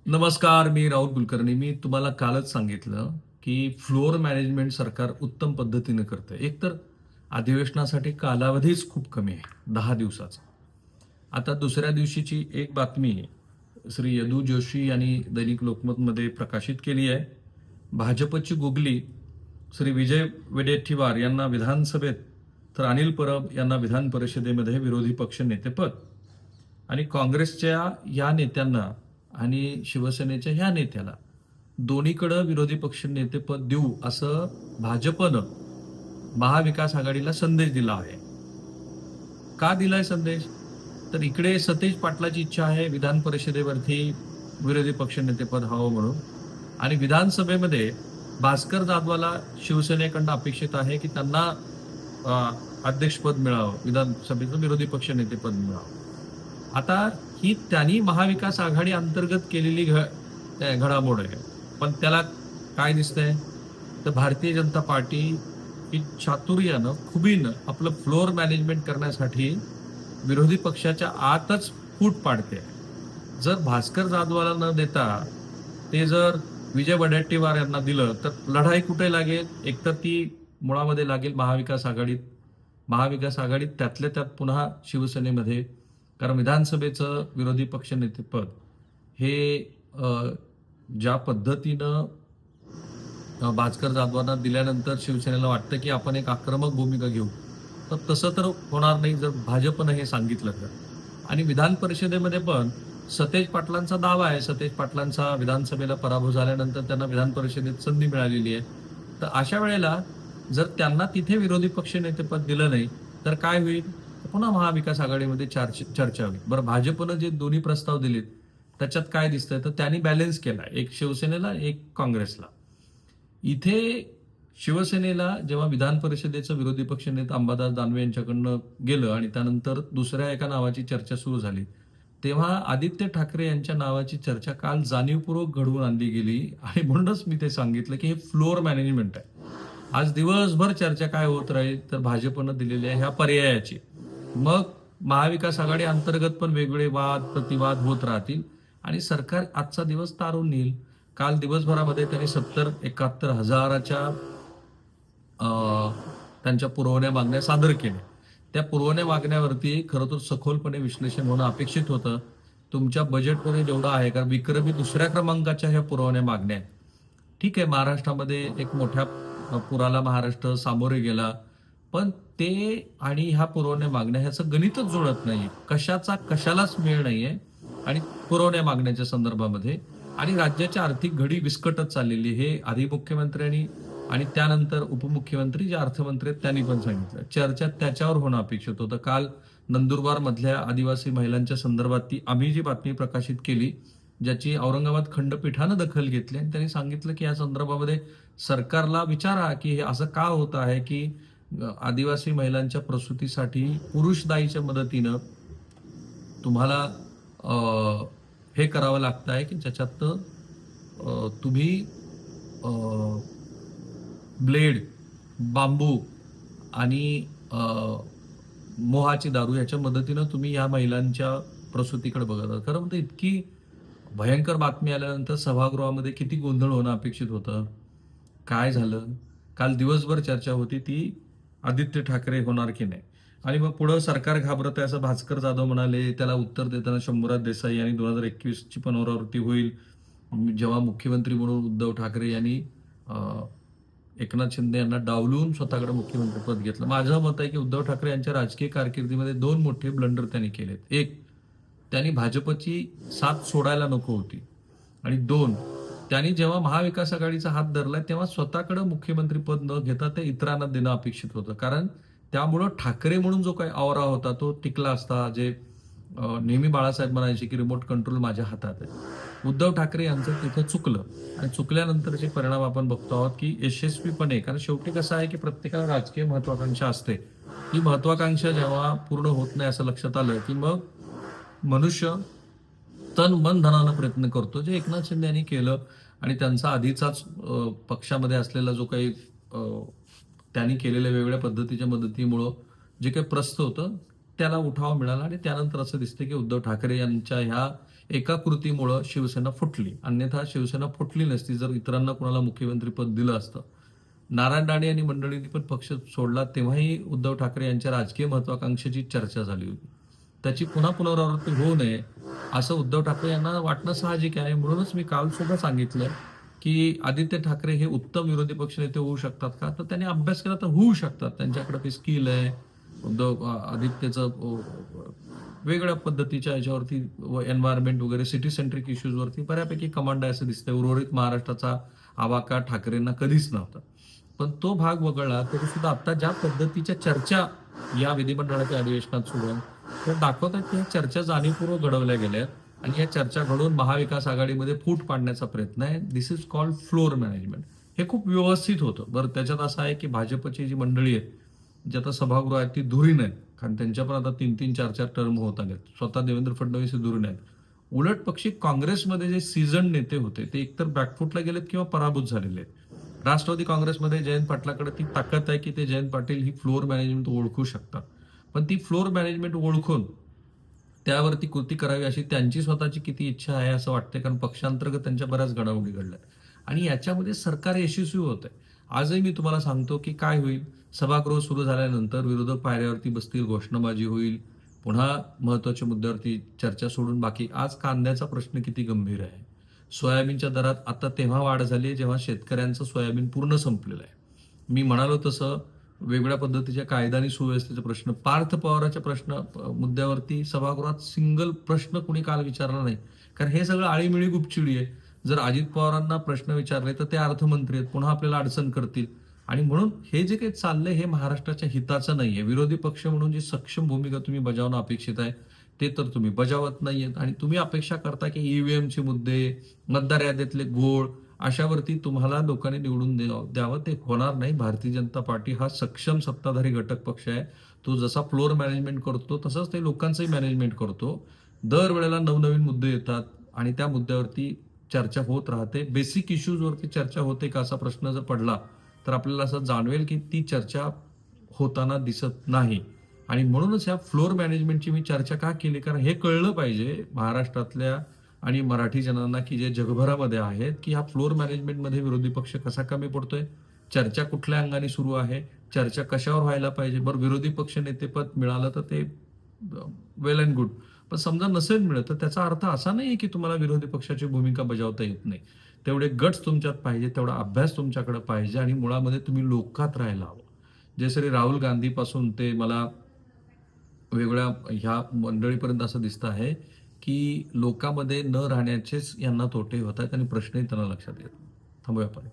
नमस्कार, मी राहुल कुलकर्णी. मी तुम्हाला कालच सांगितलं, की फ्लोअर मॅनेजमेंट सरकार उत्तम पद्धतीने करतंय. एकतर अधिवेशनासाठी कालावधीच खूप कमी आहे, 10 दिवसाचा. आता दुसऱ्या दिवशीची एक बातमी श्री यदू जोशी यांनी दैनिक लोकमतमध्ये प्रकाशित केली आहे. भाजपची गुगली श्री विजय वडेट्टीवार यांना विधानसभेत, तर अनिल परब यांना विधान परिषदेमध्ये विरोधी पक्ष नेतेपद. आणि काँग्रेसच्या या नेत्यांना आणि शिवसेनेच्या ह्या नेत्याला दोन्हीकडं विरोधी पक्ष नेतेपद देऊ असं भाजपनं महाविकास आघाडीला संदेश दिला आहे. का दिलाय संदेश? तर इकडे सतेज पाटलाची इच्छा आहे विधान परिषदेवरती विरोधी पक्ष नेतेपद हवं म्हणून, आणि विधानसभेमध्ये भास्कर जाधवाला शिवसेनेकडनं अपेक्षित आहे की त्यांना अध्यक्षपद मिळावं, विधानसभेचं विरोधी पक्ष नेतेपद मिळावं. आता ही त्यांनी महाविकास आघाडी अंतर्गत केलेली घडामोड आहे. पण त्याला काय दिसतंय? तर भारतीय जनता पार्टी ही चातुर्यानं, खुबीनं आपलं फ्लोअर मॅनेजमेंट करण्यासाठी विरोधी पक्षाच्या आतच फूट पाडते. जर भास्कर जाधवाला न देता ते जर विजय वडेट्टीवार यांना दिलं तर लढाई कुठे लागेल? एकतर ती मुळामध्ये लागेल महाविकास आघाडीत. महाविकास आघाडीत त्यातल्या त्यात पुन्हा शिवसेनेमध्ये. कारण विधानसभेचं विरोधी पक्ष नेतेपद हे ज्या पद्धतीनं भास्कर जाधवांना दिल्यानंतर शिवसेनेला वाटतं की आपण एक आक्रमक भूमिका घेऊ, तर तसं तर होणार नाही जर भाजपनं हे सांगितलं तर. आणि विधान परिषदेमध्ये पण सतेज पाटलांचा दावा आहे, सतेज पाटलांचा विधानसभेला पराभव झाल्यानंतर त्यांना विधान परिषदेत संधी मिळालेली आहे. तर अशा वेळेला जर त्यांना तिथे विरोधी पक्ष नेतेपद दिलं नाही तर काय होईल? पुन्हा महाविकास आघाडीमध्ये चर्चा होईल. बरं, भाजपनं जे दोन्ही प्रस्ताव दिलेत त्याच्यात काय दिसतंय? तर त्यांनी बॅलन्स केला, एक शिवसेनेला एक काँग्रेसला. इथे शिवसेनेला जेव्हा विधान परिषदेचं विरोधी पक्ष नेता अंबादास दानवे यांच्याकडनं गेलं आणि त्यानंतर दुसऱ्या एका नावाची चर्चा सुरू झाली, तेव्हा आदित्य ठाकरे यांच्या नावाची चर्चा काल जाणीवपूर्वक घडवून आणली गेली. आणि म्हणूनच मी ते सांगितलं की हे फ्लोअर मॅनेजमेंट आहे. आज दिवसभर चर्चा काय होत राहील? तर भाजपनं दिलेल्या ह्या पर्यायाची. मग महाविकास आघाडी अंतर्गत पण वेगवेगळे वाद प्रतिवाद होत राहतील आणि सरकार आजचा दिवस तारून नेईल. काल दिवसभरामध्ये त्यांनी 70-71 हजाराच्या त्यांच्या पुरवण्या मागण्या सादर केल्या. त्या पुरवण्या मागण्यावरती खरं तर सखोलपणे विश्लेषण होणं अपेक्षित होतं. तुमच्या बजेटमध्ये जेवढं आहे, कारण विक्रमी दुसऱ्या क्रमांकाच्या ह्या पुरवण्या मागण्या आहेत. ठीक आहे, महाराष्ट्रामध्ये एक मोठ्या पुराला महाराष्ट्र सामोरे गेला, पण ते आणि ह्या पुरवण्या मागण्या ह्याचं गणितच जुळत नाही. कशाचा कशालाच मेळ नाहीये आणि पुरवण्या मागण्याच्या संदर्भामध्ये. आणि राज्याची आर्थिक घडी विस्कटत चाललेली हे आधी मुख्यमंत्र्यांनी आणि त्यानंतर उपमुख्यमंत्री जे अर्थमंत्री आहेत त्यांनी पण सांगितलं. चर्चा त्याच्यावर होणं अपेक्षित होतं. काल नंदुरबार मधल्या आदिवासी महिलांच्या संदर्भात ती आम्ही जी बातमी प्रकाशित केली, ज्याची औरंगाबाद खंडपीठानं दखल घेतली, आणि त्यांनी सांगितलं की या संदर्भामध्ये सरकारला विचारा की हे असं का होत आहे की आदिवासी महिलांच्या प्रसूतीसाठी पुरुषदाईच्या मदतीनं तुम्हाला हे करावं लागतं आहे की ज्याच्यात तुम्ही ब्लेड, बांबू आणि मोहाची दारू याच्या मदतीनं तुम्ही या महिलांच्या प्रसूतीकडे बघत आहात. खरं म्हणजे इतकी भयंकर बातमी आल्यानंतर सभागृहामध्ये किती गोंधळ होणं अपेक्षित होतं. काय झालं? काल दिवसभर चर्चा होती ती आदित्य ठाकरे होणार की नाही. आणि मग पुढं सरकार घाबरत आहे असं भास्कर जाधव म्हणाले. त्याला उत्तर देताना शंभूराज देसाई यांनी 2021ची पुनरावृत्ती होईल जेव्हा मुख्यमंत्री म्हणून उद्धव ठाकरे यांनी एकनाथ शिंदे यांना डावलून स्वतःकडे मुख्यमंत्रीपद घेतलं. माझं मत आहे की उद्धव ठाकरे यांच्या राजकीय कारकिर्दीमध्ये 2 मोठे ब्लंडर त्यांनी केलेत. एक, त्यांनी भाजपची साथ सोडायला नको होती, आणि 2, त्यांनी जेव्हा महाविकास आघाडीचा हात धरलाय तेव्हा स्वतःकडे मुख्यमंत्रीपद न घेता ते इतरांना देणं अपेक्षित होतं. कारण त्यामुळं ठाकरे म्हणून जो काही आवरा होता तो टिकला असता. जे नेहमी बाळासाहेब म्हणायचे की रिमोट कंट्रोल माझ्या हातात आहे. उद्धव ठाकरे यांचं तिथं चुकलं, आणि चुकल्यानंतरचे परिणाम आपण बघतो आहोत की यशस्वीपणे. कारण शेवटी कसं आहे की प्रत्येकाला राजकीय महत्वाकांक्षा असते. ही महत्वाकांक्षा जेव्हा पूर्ण होत नाही असं लक्षात आलं की मग मनुष्य तन मन धनानं प्रयत्न करतो, जे एकनाथ शिंदे यांनी केलं. आणि त्यांचा आधीचाच पक्षामध्ये असलेला जो काही त्यांनी केलेल्या वेगवेगळ्या पद्धतीच्या मदतीमुळं जे काही प्रस्थ होतं त्याला उठाव मिळाला. आणि त्यानंतर असं दिसतं की उद्धव ठाकरे यांच्या ह्या एका कृतीमुळं शिवसेना फुटली. अन्यथा शिवसेना फुटली नसती जर इतरांना कोणाला मुख्यमंत्रीपद दिलं असतं. नारायण राणे आणि मंडळींनी पण पक्ष सोडला तेव्हाही उद्धव ठाकरे यांच्या राजकीय महत्वाकांक्षेची चर्चा झाली होती. त्याची पुन्हा पुनरावृत्ती होऊ नये असं उद्धव ठाकरे यांना वाटणं साहजिक आहे. म्हणूनच मी काल सुद्धा सांगितलं की आदित्य ठाकरे हे उत्तम विरोधी पक्षनेते होऊ शकतात का? तर त्यांनी अभ्यास केला तर होऊ शकतात. त्यांच्याकडे ते स्किल आहे. आदित्यचं वेगळ्या पद्धतीच्या याच्यावरती एन्व्हायरमेंट वगैरे सिटी सेंट्रिक इश्यूजवरती बऱ्यापैकी कमांड आहे असं दिसतंय. उर्वरित महाराष्ट्राचा आवाका ठाकरेंना कधीच नव्हता. पण तो भाग वगळला तरी सुद्धा आता ज्या पद्धतीच्या चर्चा या विधिमंडळाच्या अधिवेशनात सुरू आहे, ते दाखवतात की ह्या चर्चा जाणीवपूर्वक घडवल्या गेल्या आणि या चर्चा घडवून महाविकास आघाडीमध्ये फूट पाडण्याचा प्रयत्न आहे. दिस इज कॉल्ड फ्लोअर मॅनेजमेंट. हे खूप व्यवस्थित होतं. बरं त्याच्यात असं आहे की भाजपची जी मंडळी आहेत, जी आता सभागृह आहेत ती धुरीण आहेत. कारण त्यांच्या पण आता 3-3, 4-4 टर्म होत आलेत. स्वतः देवेंद्र फडणवीस हे धुरीण आहेत. उलट पक्षी काँग्रेसमध्ये जे सीझन नेते होते ते एकतर बॅकफुटला गेलेत किंवा पराभूत झालेले आहेत. राष्ट्रवादी काँग्रेसमध्ये जयंत पाटलाकडे ती ताकद आहे की ते जयंत पाटील ही फ्लोअर मॅनेजमेंट ओळखू शकतात. पण ती फ्लोअर मॅनेजमेंट ओळखून त्यावरती कृती करावी अशी त्यांची स्वतःची किती इच्छा आहे असं वाटतंय. कारण पक्षांतर्गत त्यांच्या बऱ्याच घडामोडी घडल्यात आणि याच्यामध्ये सरकार यशस्वी होत आहे. आजही मी तुम्हाला सांगतो की काय होईल, सभागृह सुरू झाल्यानंतर विरोधक पायऱ्यावरती बसतील, घोषणाबाजी होईल, पुन्हा महत्वाच्या मुद्द्यावरती चर्चा सोडून बाकी. आज कांद्याचा प्रश्न किती गंभीर आहे. सोयाबीनच्या दरात आता तेव्हा वाढ झाली जेव्हा शेतकऱ्यांचं सोयाबीन पूर्ण संपलेलं आहे. मी म्हणालो तसं वेगळ्या पद्धतीच्या कायदा आणि सुव्यवस्थेचे प्रश्न, पार्थ पवाराच्या मुद्द्यावरती सभागृहात सिंगल प्रश्न कुणी काल विचारला नाही. कारण हे सगळं आळीमिळी गुपचिडी आहे. जर अजित पवारांना प्रश्न विचारले तर ते अर्थमंत्री आहेत, पुन्हा आपल्याला अडचण करतील. आणि म्हणून हे जे काही चाललंय हे महाराष्ट्राच्या हिताचं नाहीये. विरोधी पक्ष म्हणून जी सक्षम भूमिका तुम्ही बजावणं अपेक्षित आहे ते तर तुम्ही बजावत नाहीयेत आणि तुम्ही अपेक्षा करता की ईव्हीएमचे मुद्दे, मतदार यादीतले घोळ अशावरती तुम्हाला लोकांनी निवडून द्यावं. ते होणार नाही. भारतीय जनता पार्टी हा सक्षम सत्ताधारी घटक पक्ष आहे. तो जसा फ्लोअर मॅनेजमेंट करतो तसंच ते लोकांचंही मॅनेजमेंट करतो. दरवेळेला नवनवीन मुद्दे येतात आणि त्या मुद्द्यावरती चर्चा होत राहते. बेसिक इश्यूजवरती चर्चा होते का असा प्रश्न जर पडला तर आपल्याला असं जाणवेल की ती चर्चा होताना दिसत नाही. आणि म्हणूनच ह्या फ्लोअर मॅनेजमेंटची मी चर्चा का केली, कारण हे कळलं पाहिजे महाराष्ट्रातल्या आणि मराठी जनांना की जे जगभरामध्ये आहेत की ह्या फ्लोअर मॅनेजमेंटमध्ये विरोधी पक्ष कसा कमी पडतोय, चर्चा कुठल्या अंगाने सुरू आहे, चर्चा कशावर व्हायला पाहिजे. बरं विरोधी पक्ष नेतेपद मिळालं तर ते वेल अँड गुड, पण समजा नसेल मिळत तर त्याचा अर्थ असा नाही की तुम्हाला विरोधी पक्षाची भूमिका बजावता येत नाही. तेवढे गट्स तुमच्यात पाहिजे, तेवढा अभ्यास तुमच्याकडे पाहिजे आणि मुळामध्ये तुम्ही लोकात राहायला हवं. जे श्री राहुल गांधीपासून ते मला वेगळ्या ह्या मंडळीपर्यंत असं दिसतं आहे की लोकांमध्ये न राहण्याचेच यांना तोटे होत आहेत आणि प्रश्नही त्यांना लक्षात येत. थांबूया आपण.